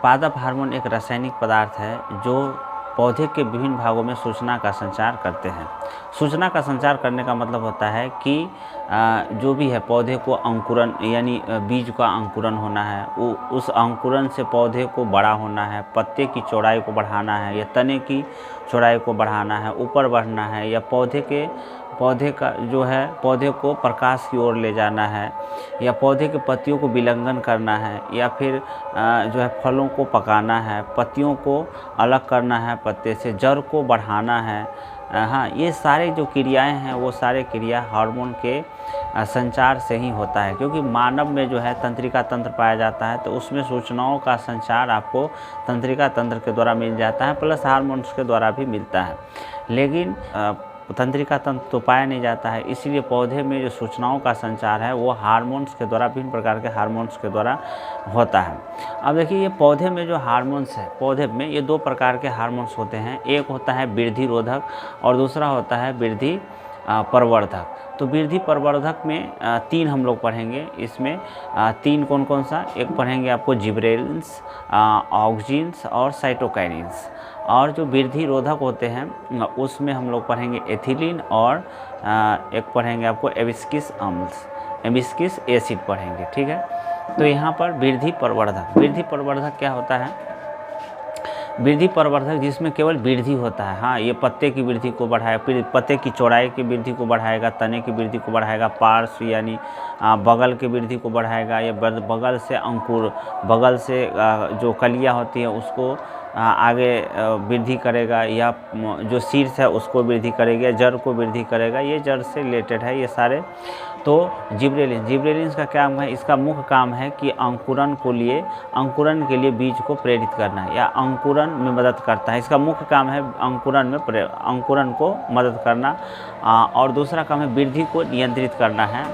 पादप हार्मोन एक रासायनिक पदार्थ है जो पौधे के विभिन्न भागों में सूचना का संचार करते हैं। सूचना का संचार करने का मतलब होता है कि जो भी है पौधे को अंकुरन यानी बीज का अंकुरन होना है, वो उस अंकुरन से पौधे को बड़ा होना है, पत्ते की चौड़ाई को बढ़ाना है या तने की चौड़ाई को बढ़ाना है, ऊपर बढ़ना है, या पौधे का जो है पौधे को प्रकाश की ओर ले जाना है, या पौधे के पत्तियों को विलंघन करना है, या फिर जो है फलों को पकाना है, पत्तियों को अलग करना है पत्ते से, जड़ को बढ़ाना है। हाँ, ये सारे जो क्रियाएं हैं वो सारे क्रिया हार्मोन के संचार से ही होता है, क्योंकि मानव में जो है तंत्रिका तंत्र पाया जाता है, तो उसमें सूचनाओं का संचार आपको तंत्रिका तंत्र के द्वारा मिल जाता है, प्लस हार्मोन्स के द्वारा भी मिलता है। लेकिन तंत्रिका तंत्र तो पाया नहीं जाता है, इसीलिए पौधे में जो सूचनाओं का संचार है वो हार्मोन्स के द्वारा, विभिन्न प्रकार के हार्मोन्स के द्वारा होता है। अब देखिए, ये पौधे में जो हार्मोन्स है, पौधे में ये दो प्रकार के हार्मोन्स होते हैं। एक होता है वृद्धि रोधक और दूसरा होता है वृद्धि प्रवर्धक। तो वृद्धि प्रवर्धक में तीन हम लोग पढ़ेंगे। इसमें तीन कौन कौन सा, एक पढ़ेंगे आपको जिबरेलिन्स, ऑक्जिन्स और साइटोकाइनिन्स। और जो वृद्धि रोधक होते हैं उसमें हम लोग पढ़ेंगे एथिलीन और एक पढ़ेंगे आपको एबिस्किस अम्ल, एबिस्किस एसिड पढ़ेंगे। ठीक है, तो यहाँ पर वृद्धि प्रवर्धक क्या होता है? वृद्धि प्रवर्धक जिसमें केवल वृद्धि होता है। हाँ, ये पत्ते की वृद्धि को बढ़ाएगा, फिर पत्ते की चौड़ाई की वृद्धि को बढ़ाएगा, तने की वृद्धि को बढ़ाएगा, पार्श्व यानी बगल की वृद्धि को बढ़ाएगा, या बगल से अंकुर, बगल से जो कलियाँ होती है उसको आगे वृद्धि करेगा, या जो शीर्ष है उसको वृद्धि करेगा, जड़ को वृद्धि करेगा। ये जड़ से रिलेटेड है ये सारे। तो जिबरेलिन्स का क्या काम है? इसका मुख्य काम है कि अंकुरन के लिए बीज को प्रेरित करना है या अंकुरन में मदद करता है। इसका मुख्य काम है अंकुरन को मदद करना, और दूसरा काम है वृद्धि को नियंत्रित करना है।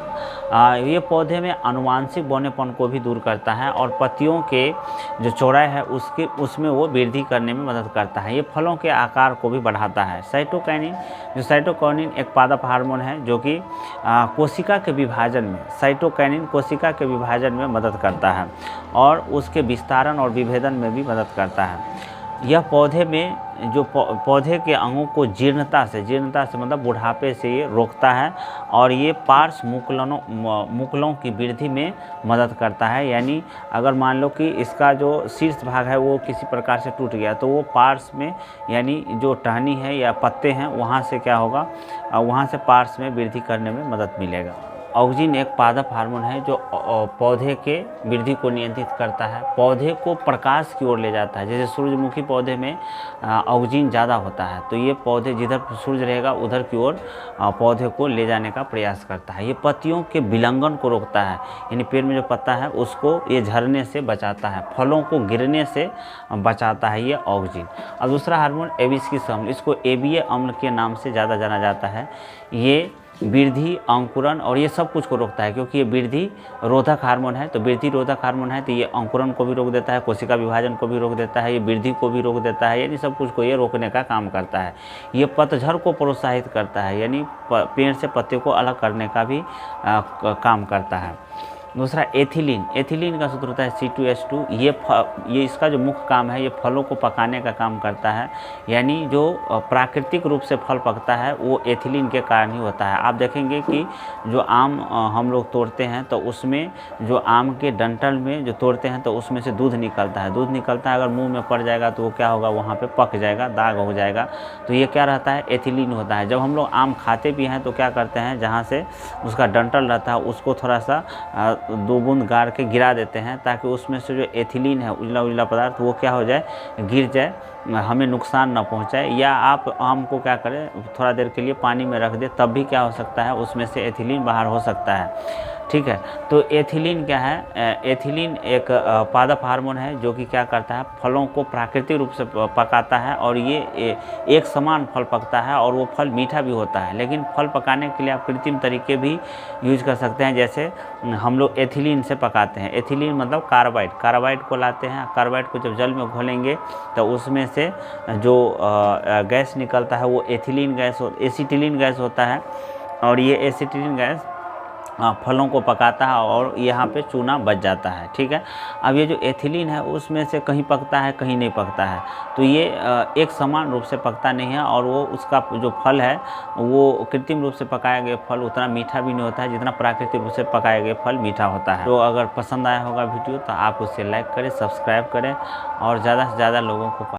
ये पौधे में आनुवांशिक बौनेपन को भी दूर करता है, और पत्तियों के जो चौड़ाई है उसमें वो वृद्धि करने में मदद करता है। ये फलों के आकार को भी बढ़ाता है। साइटोकाइनिन एक पादप हार्मोन है जो कि कोशिका के विभाजन में, साइटोकाइनिन कोशिका के विभाजन में मदद करता है और उसके विस्तारण और विभेदन में भी मदद करता है। यह पौधे में जो पौधे के अंगों को जीर्णता से मतलब बुढ़ापे से ये रोकता है, और ये पार्श्व मुकुलों की वृद्धि में मदद करता है। यानी अगर मान लो कि इसका जो शीर्ष भाग है वो किसी प्रकार से टूट गया, तो वो पार्श्व में यानी जो टहनी है या पत्ते हैं वहाँ से क्या होगा, वहाँ से पार्श्व में वृद्धि करने में मदद मिलेगा। ऑक्जिन एक पादप हार्मोन है जो पौधे के वृद्धि को नियंत्रित करता है, पौधे को प्रकाश की ओर ले जाता है। जैसे सूरजमुखी पौधे में ऑक्जिन ज़्यादा होता है, तो ये पौधे जिधर सूर्य रहेगा उधर की ओर पौधे को ले जाने का प्रयास करता है। ये पत्तियों के विलंघन को रोकता है, यानी पेड़ में जो पत्ता है उसको ये झरने से बचाता है, फलों को गिरने से बचाता है ये ऑक्जिन। और दूसरा हार्मोन एबिस्किस अम्ल, इसको एबीए अम्ल के नाम से ज़्यादा जाना जाता है। ये वृद्धि, अंकुरन और ये सब कुछ को रोकता है, क्योंकि ये वृद्धि रोधक हार्मोन है। तो वृद्धि रोधक हार्मोन है तो ये अंकुरन को भी रोक देता है, कोशिका विभाजन को भी रोक देता है, ये वृद्धि को भी रोक देता है, यानी सब कुछ को ये रोकने का काम करता है। ये पतझड़ को प्रोत्साहित करता है, यानी पेड़ से पत्ते को अलग करने का भी काम करता है। दूसरा एथिलीन का सूत्र होता है C2H2। ये इसका जो मुख्य काम है, ये फलों को पकाने का काम करता है, यानी जो प्राकृतिक रूप से फल पकता है वो एथिलीन के कारण ही होता है। आप देखेंगे कि जो आम हम लोग तोड़ते हैं तो उसमें जो आम के डंठल में जो तोड़ते हैं तो उसमें से दूध निकलता है। अगर मुंह में पड़ जाएगा तो वो क्या होगा, वहाँ पे पक जाएगा, दाग हो जाएगा। तो ये क्या रहता है, एथिलीन होता है। जब हम लोग आम खाते भी हैं तो क्या करते हैं, जहाँ से उसका डंठल रहता है उसको थोड़ा सा 2 बूंद गाड़ के गिरा देते हैं, ताकि उसमें से जो एथिलीन है, उजला पदार्थ, वो क्या हो जाए, गिर जाए, हमें नुकसान न पहुंचाए। या आप आम को क्या करें, थोड़ा देर के लिए पानी में रख दे, तब भी क्या हो सकता है, उसमें से एथिलीन बाहर हो सकता है। ठीक है, तो एथिलीन क्या है, एथिलीन एक पादप हार्मोन है जो कि क्या करता है, फलों को प्राकृतिक रूप से पकाता है, और ये एक समान फल पकता है, और वो फल मीठा भी होता है। लेकिन फल पकाने के लिए आप कृत्रिम तरीके भी यूज कर सकते हैं। जैसे हम लोग एथिलीन से पकाते हैं, एथिलीन मतलब कार्बाइड को लाते हैं। कार्बाइड को जब जल में घोलेंगे तो उसमें से जो गैस निकलता है वो एथिलीन गैस, एसिटिलीन गैस होता है, और ये एसिटिलीन गैस फलों को पकाता है और यहाँ पे चूना बच जाता है। ठीक है, अब ये जो एथिलीन है उसमें से कहीं पकता है कहीं नहीं पकता है, तो ये एक समान रूप से पकता नहीं है और वो उसका जो फल है वो कृत्रिम रूप से पकाया गया फल उतना मीठा भी नहीं होता है जितना प्राकृतिक रूप से पकाया गया फल मीठा होता है। तो अगर पसंद आया होगा वीडियो तो आप उसे लाइक करें, सब्सक्राइब करें और ज़्यादा से ज़्यादा लोगों को